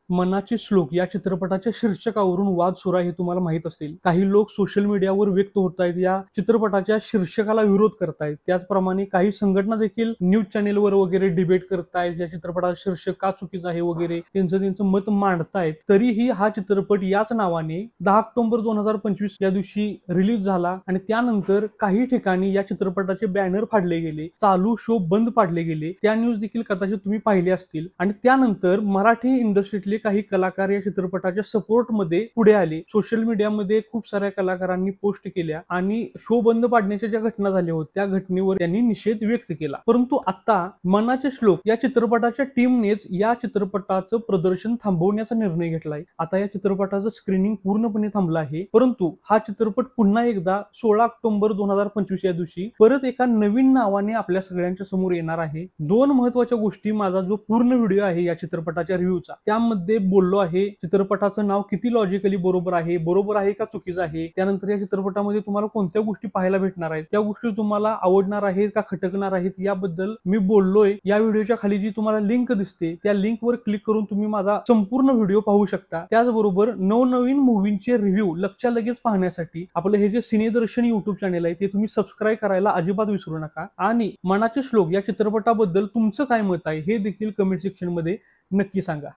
मनाचे श्लोक या चित्रपटाच्या शीर्षकावरून वाद सुरू आहे हे तुम्हाला माहित असेल। काही लोक सोशल मीडियावर व्यक्त होत आहेत, या चित्रपटाच्या शीर्षकाला विरोध करतायत। त्याचप्रमाणे काही संघटना देखील न्यूज चॅनेलवर वगैरे डिबेट करतायत, या चित्रपटाचं शीर्षक का चुकीचं आहे वगैरे त्यांचं मत मांडतायत। तरीही हा चित्रपट याच नावाने 10 ऑक्टोबर 2025 या दिवशी रिलीज झाला आणि त्यानंतर काही ठिकाणी या चित्रपटाचे बॅनर फाडले गेले, चालू शो बंद पाडले गेले। त्या न्यूज देखील कदाचित तुम्ही पाहिले असतील। आणि त्यानंतर मराठी इंडस्ट्रीतले काही कलाकार या चित्रपटाच्या सपोर्ट मध्ये पुढे आले। सोशल मीडियामध्ये खूप साऱ्या कलाकारांनी पोस्ट केल्या आणि शो बंद पाडण्याच्या ज्या घटना झाल्या होत्या त्या घटनेवर त्यांनी निषेध व्यक्त केला। परंतु आता मनाचे श्लोक या चित्रपटाच्या टीमनेच या चित्रपटाचं प्रदर्शन थांबवण्याचा निर्णय घेतलाय। आता या चित्रपटाचं स्क्रीनिंग पूर्णपणे थांबलं आहे, परंतु हा चित्रपट पुन्हा एकदा 16 ऑक्टोबर 2025 या दिवशी परत एका नवीन नावाने आपल्या सगळ्यांच्या समोर येणार आहे। दोन महत्त्वाच्या गोष्टी, माझा जो पूर्ण व्हिडिओ आहे या चित्रपटाच्या रिव्ह्यूचा त्यामध्ये बोललो आहे। चित्रपटाचं नाव किती लॉजिकली बरोबर आहे का चुकीचं आहे, त्यानंतर या चित्रपटामध्ये तुम्हाला कोणत्या गोष्टी पाहायला भेटणार आहेत, त्या गोष्टी तुम्हाला आवडणार आहेत का खटकणार आहेत याबद्दल मी बोललोय। या व्हिडिओच्या खाली जी तुम्हाला लिंक दिसते त्या लिंकवर क्लिक करून तुम्ही माझा संपूर्ण व्हिडिओ पाहू शकता। त्याचबरोबर नवनवीन मूव्हींचे रिव्ह्यू लगेच पाहण्यासाठी आपलं हे जे सिनेदर्शन YouTube चॅनल आहे ते तुम्ही सबस्क्राईब करायला अजिबात विसरू नका। आणि मनाचे श्लोक या चित्रपटाबद्दल तुमचं काय मत आहे हे देखील कमेंट सेक्शन मध्ये नक्की सांगा।